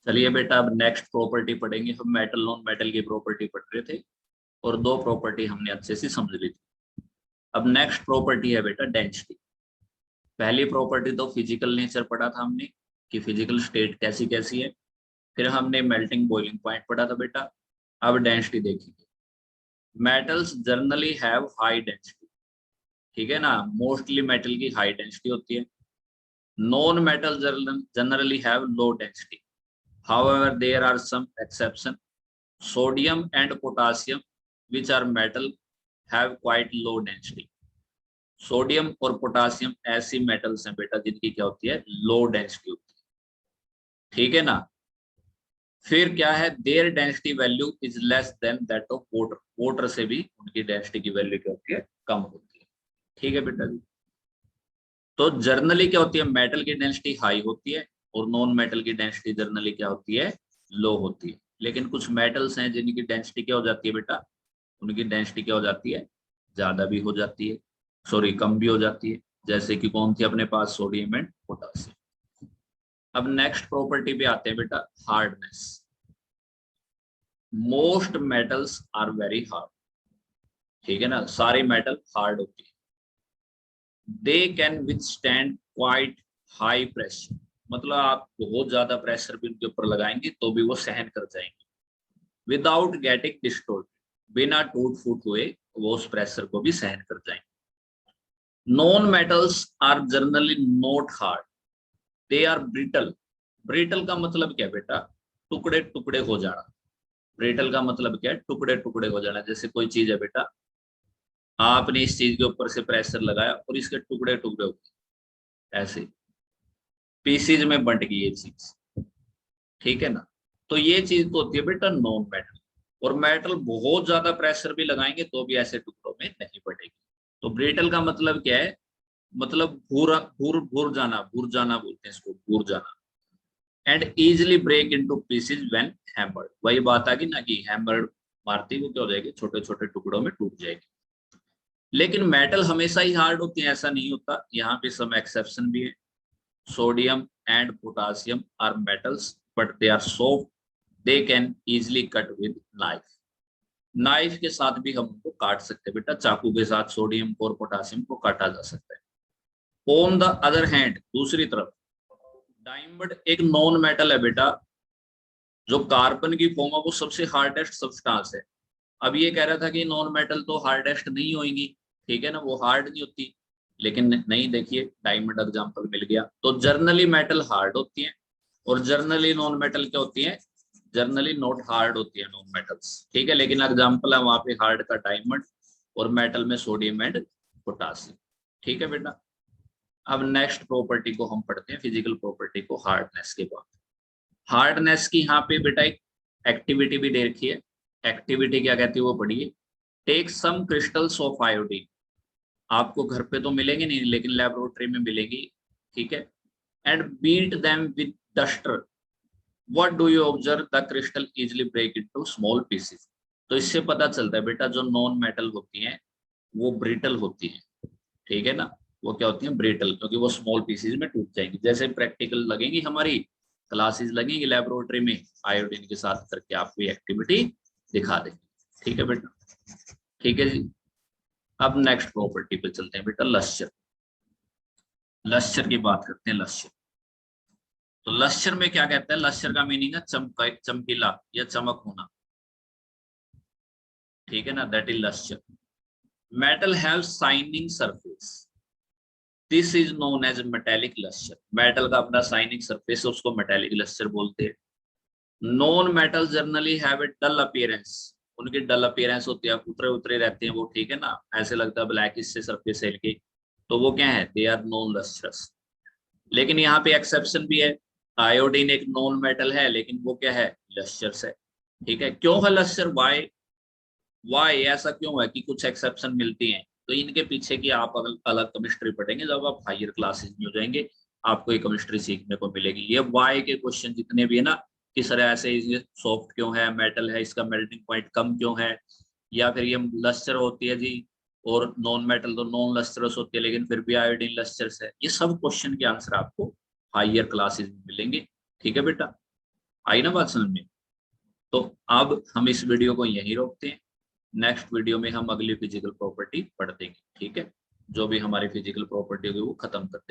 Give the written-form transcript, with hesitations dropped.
चलिए बेटा अब नेक्स्ट प्रॉपर्टी पढ़ेंगे। हम मेटल नॉन मेटल की प्रॉपर्टी पढ़ रहे थे और दो प्रॉपर्टी हमने अच्छे से समझ ली थी। अब नेक्स्ट प्रॉपर्टी है बेटा डेंसिटी। पहली प्रॉपर्टी तो फिजिकल नेचर पढ़ा था हमने कि फिजिकल स्टेट कैसी कैसी है। फिर हमने मेल्टिंग बॉइलिंग पॉइंट पढ़ा था बेटा। अब डेंसिटी देखिए। Metals generally have high density, ठीक है ना, मोस्टली मेटल की हाई डेंसिटी होती है। Non metal generally have low density, however there are some exception. Sodium and potassium, which are metal, have quite low density. Sodium और potassium ऐसी metals हैं बेटा जिनकी क्या होती है, लो डेंसिटी होती है, ठीक है ना। फिर क्या है, their density value is less than that of water. Water से भी उनकी डेंसिटी की वैल्यू क्या होती है, कम होती है, ठीक है बेटा जी। तो जर्नली क्या होती है, मेटल की डेंसिटी हाई होती है और नॉन मेटल की डेंसिटी जर्नली क्या होती है, लो होती है। लेकिन कुछ मेटल्स हैं जिनकी डेंसिटी क्या हो जाती है बेटा, उनकी डेंसिटी क्या हो जाती है, ज्यादा भी हो जाती है, सॉरी कम भी हो जाती है। जैसे कि कौन थी अपने पास, सोडियम एंड पोटासियम। अब नेक्स्ट प्रॉपर्टी पे आते हैं बेटा, hardness. Most metals are very hard, ठीक है ना, सारी मेटल हार्ड होती है। They can withstand quite high pressure, मतलब आप बहुत ज्यादा प्रेशर भी उनके ऊपर लगाएंगे तो भी वो सहन कर जाएंगे, विदाउट गेटिंग डिस्टोर्ट, बिना टूट फूट हुए वो उस प्रेशर को भी सहन कर जाएंगे। Non metals are generally not hard, they are brittle. Brittle का मतलब क्या बेटा, टुकड़े टुकड़े हो जाना। ब्रिटल का मतलब क्या है, टुकड़े टुकड़े हो जाना। जैसे कोई चीज है बेटा, आपने इस चीज के ऊपर से प्रेशर लगाया और इसके टुकड़े टुकड़े हो गए, ऐसे पीसीज में बंट गई ये चीज, ठीक है ना। तो ये चीज तो होती है बेटा नॉन मेटल। और मेटल बहुत ज्यादा प्रेशर भी लगाएंगे तो भी ऐसे टुकड़ों में नहीं बढ़ेगी। तो ब्रिटल का मतलब क्या है, मतलब भूरा भूर भूर जाना, भूर जाना बोलते हैं इसको, भूर जाना। And easily break into pieces when hammered, वही बात आ गई ना कि हैमर्ड मारती वो क्या हो जाएगी, छोटे छोटे टुकड़ों में टूट जाएगी। लेकिन मेटल हमेशा ही हार्ड होती है ऐसा नहीं होता, यहाँ पे सब एक्सेप्शन भी है। Sodium and potassium are metals but they are soft, they can easily cut with knife. Knife के साथ भी हम उनको काट सकते हैं बेटा, चाकू के साथ सोडियम और पोटासियम को काटा जा सकता है। ऑन द अदर हैंड, दूसरी तरफ, डायमंड एक नॉन मेटल है बेटा, जो कार्बन की फॉर्म है वो सबसे हार्डेस्ट सब्सटेंस है। अब ये कह रहा था कि नॉन मेटल तो हार्डेस्ट नहीं होंगी, ठीक है ना, वो हार्ड नहीं होती। लेकिन नहीं, देखिए डायमंड एग्जांपल मिल गया। तो जर्नली मेटल हार्ड होती हैं और जर्नली नॉन मेटल क्या होती हैं, जर्नली नॉट हार्ड होती है नॉन मेटल्स, ठीक है। लेकिन एग्जांपल है वहां पे हार्ड का डायमंड और मेटल में सोडियम एंड पोटासियम, ठीक है बेटा। अब नेक्स्ट प्रॉपर्टी को हम पढ़ते हैं, फिजिकल प्रॉपर्टी को, हार्डनेस के बाद। हार्डनेस की यहाँ पे बेटा एक एक्टिविटी भी दे रखी है। एक्टिविटी क्या कहती है वो पढ़िए। Take some crystals of iodine, आपको घर पे तो मिलेंगे नहीं लेकिन लेबोरेटरी में मिलेगी, ठीक है। And beat them with duster, what do you observe, the crystal easily break into small pieces. तो इससे पता चलता है बेटा जो नॉन मेटल होती हैं वो ब्रिटल होती हैं, ठीक है ना, वो क्या होती है, ब्रिटल, क्योंकि वो स्मॉल पीसेज में टूट जाएंगी। जैसे प्रैक्टिकल लगेंगी हमारी, क्लासेस लगेंगी लेबोरेटरी में, आयोडीन के साथ करके आपको ये एक्टिविटी दिखा देंगे, ठीक है बेटा, ठीक है जी। अब नेक्स्ट प्रॉपर्टी पे चलते हैं बेटा, लश्चर। लश्चर की बात करते हैं, लश्चर। तो लश्चर में क्या कहते हैं, लश्चर का मीनिंग है चमका, चमकीला या चमक होना, ठीक है ना, that is lustre. Metal have shining surface, this is known as metallic lustre. Metal का अपना शाइनिंग सरफेस है, उसको मेटेलिक लश्चर बोलते हैं। Non metal generally have a dull appearance, उनकी डल अपीयरेंस होती है, उतरे उतरे रहते हैं वो, ठीक है ना, ऐसे लगता है ब्लैक इससे सरफेस है के, तो वो क्या है, दे आर नॉन लस्ट्रस। लेकिन यहाँ पे एक्सेप्शन भी है, आयोडीन एक नॉन मेटल है लेकिन वो क्या है, लस्टर्स है, ठीक है। क्यों है लस्टर, वाई, वाई ऐसा क्यों है कि कुछ एक्सेप्शन मिलती हैं, तो इनके पीछे की आप अलग अलग केमिस्ट्री पढ़ेंगे जब आप हायर क्लासेस में हो जाएंगे, आपको ये केमिस्ट्री सीखने को मिलेगी। ये वाई के क्वेश्चन जितने भी है ना, कि सर ऐसे ये सॉफ्ट क्यों है, मेटल है, इसका मेल्टिंग पॉइंट कम क्यों है, या फिर ये लस्टर होती है जी और नॉन मेटल तो नॉन लस्टरस होती है लेकिन फिर भी आयोडीन लस्टर्स है, ये सब क्वेश्चन के आंसर आपको हायर क्लासेस में मिलेंगे, ठीक है बेटा। आई ना बात समझ में? तो अब हम इस वीडियो को यहीं रोकते हैं, नेक्स्ट वीडियो में हम अगली फिजिकल प्रॉपर्टी पढ़ देंगे, ठीक है? जो भी हमारी फिजिकल प्रॉपर्टी होगी वो खत्म करते हैं।